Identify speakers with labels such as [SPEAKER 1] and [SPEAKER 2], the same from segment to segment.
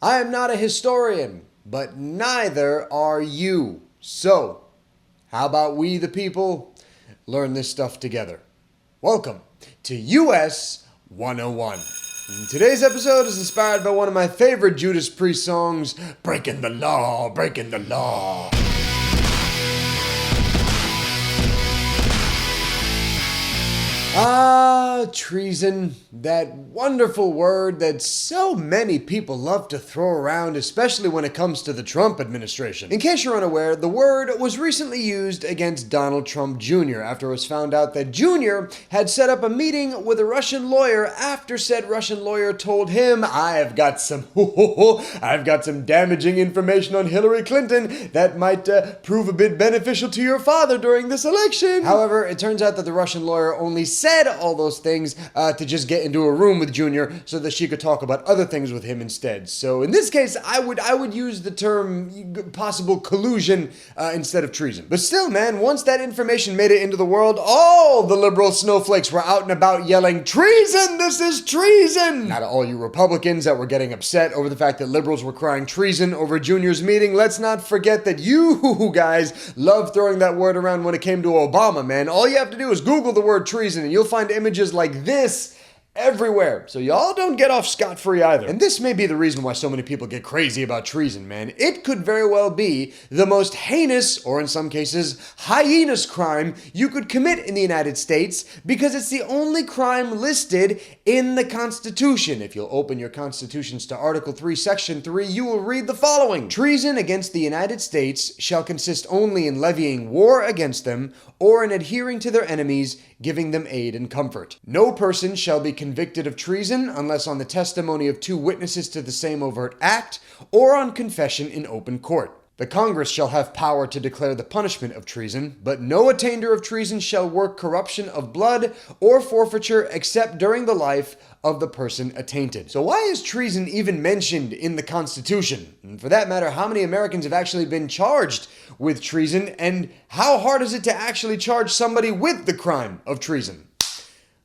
[SPEAKER 1] I am not a historian, but neither are you. So, how about we, the people, learn this stuff together? Welcome to US 101. Today's episode is inspired by one of my favorite Judas Priest songs, Breaking the Law, Breaking the Law. Treason, that wonderful word that so many people love to throw around, especially when it comes to the Trump administration. In case you're unaware, the word was recently used against Donald Trump Jr. after it was found out that Jr. had set up a meeting with a Russian lawyer after said Russian lawyer told him, I've got some damaging information on Hillary Clinton that might prove a bit beneficial to your father during this election. However, it turns out that the Russian lawyer only said all those things to just get into a room with Junior so that she could talk about other things with him instead. So in this case, I would use the term possible collusion instead of treason. But still, man, once that information made it into the world, all the liberal snowflakes were out and about yelling, treason! This is treason! Now to all you Republicans that were getting upset over the fact that liberals were crying treason over Junior's meeting, let's not forget that you guys love throwing that word around when it came to Obama, man. All you have to do is Google the word treason and you'll find images like this everywhere. So y'all don't get off scot-free either. And this may be the reason why so many people get crazy about treason, man. It could very well be the most heinous, or in some cases, heinous crime you could commit in the United States because it's the only crime listed in the Constitution. If you'll open your constitutions to Article 3, Section 3, you will read the following. Treason against the United States shall consist only in levying war against them or in adhering to their enemies, giving them aid and comfort. No person shall be convicted of treason unless on the testimony of two witnesses to the same overt act or on confession in open court. The Congress shall have power to declare the punishment of treason, but no attainder of treason shall work corruption of blood or forfeiture except during the life of the person attainted. So why is treason even mentioned in the Constitution? And for that matter, how many Americans have actually been charged with treason, and how hard is it to actually charge somebody with the crime of treason?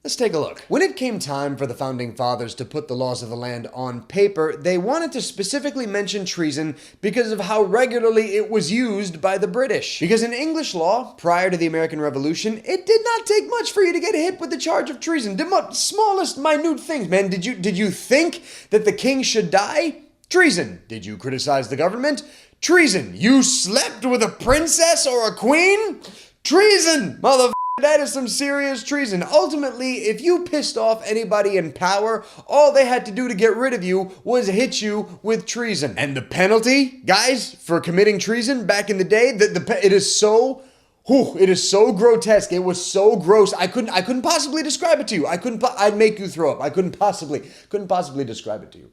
[SPEAKER 1] Let's take a look. When it came time for the Founding Fathers to put the laws of the land on paper, they wanted to specifically mention treason because of how regularly it was used by the British. Because in English law, prior to the American Revolution, it did not take much for you to get hit with the charge of treason. The smallest, minute things, man. Did you think that the king should die? Treason. Did you criticize the government? Treason. You slept with a princess or a queen? Treason, mother. That is some serious treason. Ultimately, if you pissed off anybody in power, all they had to do to get rid of you was hit you with treason. And the penalty, guys, for committing treason back in the day, it is so grotesque. It was so gross. I couldn't possibly describe it to you. I'd make you throw up. I couldn't possibly describe it to you.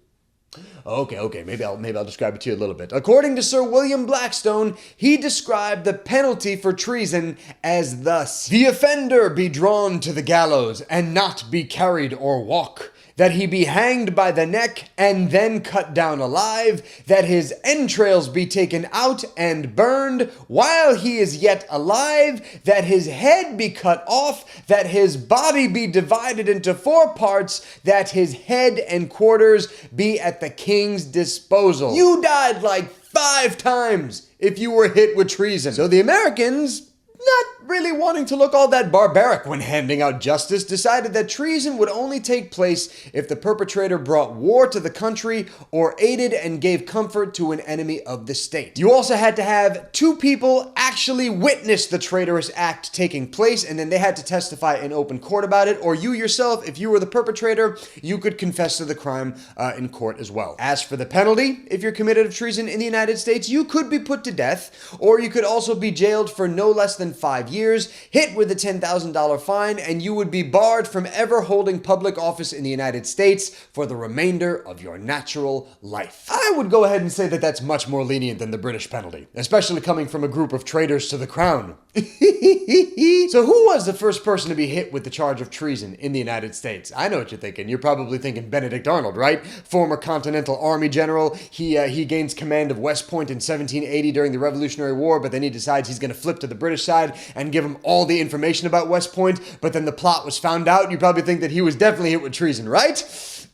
[SPEAKER 1] Okay, maybe I'll describe it to you a little bit. According to Sir William Blackstone, he described the penalty for treason as thus: the offender be drawn to the gallows and not be carried or walk, that he be hanged by the neck and then cut down alive, that his entrails be taken out and burned while he is yet alive, that his head be cut off, that his body be divided into 4 parts, that his head and quarters be at the king's disposal. You died like 5 times if you were hit with treason. So the Americans, not really wanting to look all that barbaric when handing out justice, decided that treason would only take place if the perpetrator brought war to the country or aided and gave comfort to an enemy of the state. You also had to have 2 people actually witness the traitorous act taking place, and then they had to testify in open court about it, or you yourself, if you were the perpetrator, you could confess to the crime in court as well. As for the penalty, if you're committed of treason in the United States, you could be put to death, or you could also be jailed for no less than 5 years, hit with a $10,000 fine, and you would be barred from ever holding public office in the United States for the remainder of your natural life. I would go ahead and say that that's much more lenient than the British penalty, especially coming from a group of traitors to the crown. So who was the first person to be hit with the charge of treason in the United States? I know what you're thinking. You're probably thinking Benedict Arnold, right? Former Continental Army general. He gains command of West Point in 1780 during the Revolutionary War, but then he decides he's going to flip to the British side and give him all the information about West Point, but then the plot was found out. You probably think that he was definitely hit with treason, right?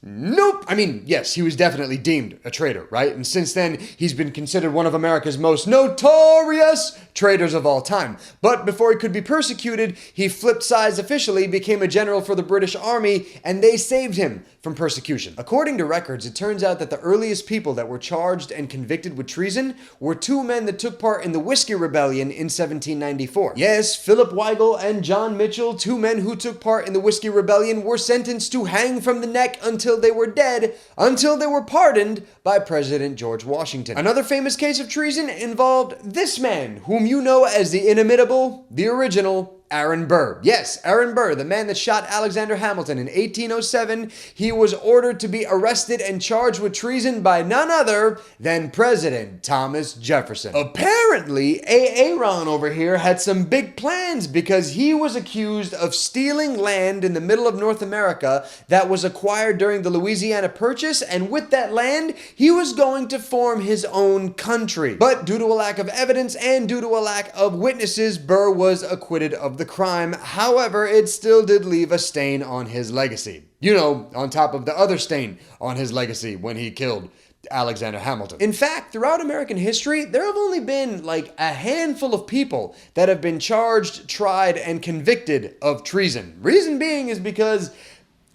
[SPEAKER 1] Nope. I mean, yes, he was definitely deemed a traitor, right? And since then, he's been considered one of America's most notorious traitors of all time. But before he could be persecuted, he flipped sides officially, became a general for the British Army, and they saved him from persecution. According to records, it turns out that the earliest people that were charged and convicted with treason were two men that took part in the Whiskey Rebellion in 1794. Yes, Philip Weigel and John Mitchell, two men who took part in the Whiskey Rebellion, were sentenced to hang from the neck until they were dead, until they were pardoned by President George Washington. Another famous case of treason involved this man, whom you know as the inimitable, the original, Aaron Burr. Yes, Aaron Burr, the man that shot Alexander Hamilton in 1807, he was ordered to be arrested and charged with treason by none other than President Thomas Jefferson. Apparently, Aaron over here had some big plans because he was accused of stealing land in the middle of North America that was acquired during the Louisiana Purchase, and with that land, he was going to form his own country. But due to a lack of evidence and due to a lack of witnesses, Burr was acquitted of the crime. However, it still did leave a stain on his legacy. You know, on top of the other stain on his legacy when he killed Alexander Hamilton. In fact, throughout American history, there have only been like a handful of people that have been charged, tried, and convicted of treason. Reason being is because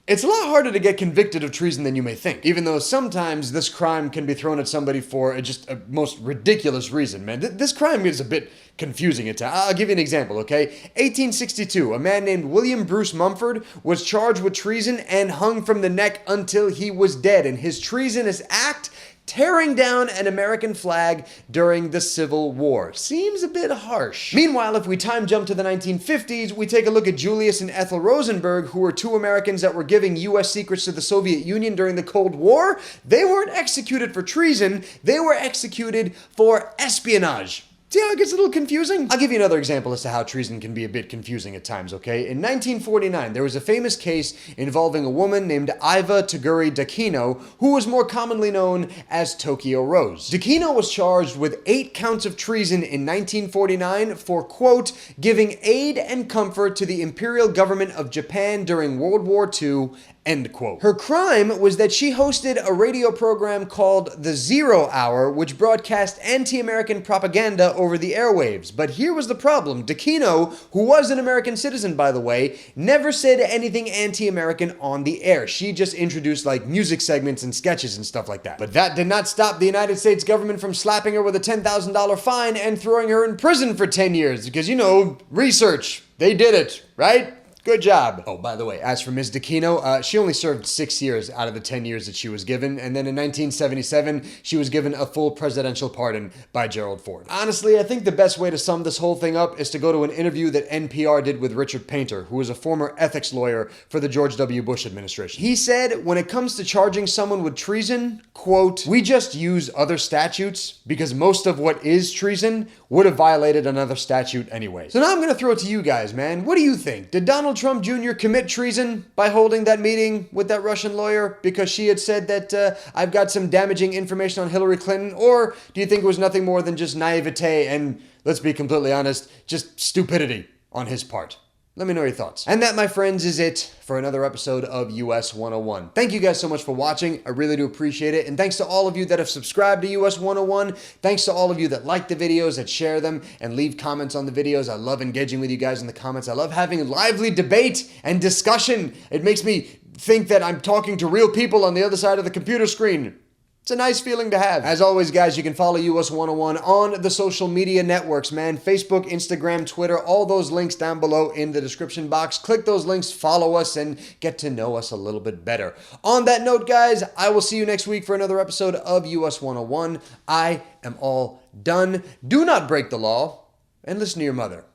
[SPEAKER 1] it's a lot harder to get convicted of treason than you may think, even though sometimes this crime can be thrown at somebody for just a most ridiculous reason, man. This crime is a bit confusing at times. I'll give you an example, okay? 1862, a man named William Bruce Mumford was charged with treason and hung from the neck until he was dead, and his treasonous act tearing down an American flag during the Civil War. Seems a bit harsh. Meanwhile, if we time jump to the 1950s, we take a look at Julius and Ethel Rosenberg, who were two Americans that were giving U.S. secrets to the Soviet Union during the Cold War. They weren't executed for treason, they were executed for espionage. See how it gets a little confusing? I'll give you another example as to how treason can be a bit confusing at times, okay? In 1949, there was a famous case involving a woman named Iva Taguri Dakino, who was more commonly known as Tokyo Rose. Dakino was charged with 8 counts of treason in 1949 for, quote, giving aid and comfort to the Imperial Government of Japan during World War II, end quote. Her crime was that she hosted a radio program called The 0 Hour, which broadcast anti-American propaganda over the airwaves. But here was the problem. Dakino, who was an American citizen, by the way, never said anything anti-American on the air. She just introduced like music segments and sketches and stuff like that. But that did not stop the United States government from slapping her with a $10,000 fine and throwing her in prison for 10 years. Because, you know, research. They did it, right? Good job. Oh, by the way, as for Ms. Dakino, she only served 6 years out of the 10 years that she was given, and then in 1977, she was given a full presidential pardon by Gerald Ford. Honestly, I think the best way to sum this whole thing up is to go to an interview that NPR did with Richard Painter, who was a former ethics lawyer for the George W. Bush administration. He said, when it comes to charging someone with treason, quote, we just use other statutes because most of what is treason would have violated another statute anyway. So now I'm going to throw it to you guys, man. What do you think? Did Donald Trump Jr. commit treason by holding that meeting with that Russian lawyer because she had said that I've got some damaging information on Hillary Clinton? Or do you think it was nothing more than just naivete and, let's be completely honest, just stupidity on his part? Let me know your thoughts. And that, my friends, is it for another episode of US 101. Thank you guys so much for watching. I really do appreciate it. And thanks to all of you that have subscribed to US 101. Thanks to all of you that like the videos, that share them, and leave comments on the videos. I love engaging with you guys in the comments. I love having lively debate and discussion. It makes me think that I'm talking to real people on the other side of the computer screen. It's a nice feeling to have. As always, guys, you can follow US 101 on the social media networks, man. Facebook, Instagram, Twitter, all those links down below in the description box. Click those links, follow us, and get to know us a little bit better. On that note, guys, I will see you next week for another episode of US 101. I am all done. Do not break the law, and listen to your mother.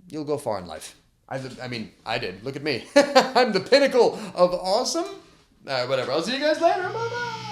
[SPEAKER 1] You'll go far in life. I mean, I did. Look at me. I'm the pinnacle of awesome. Whatever. I'll see you guys later. Bye-bye.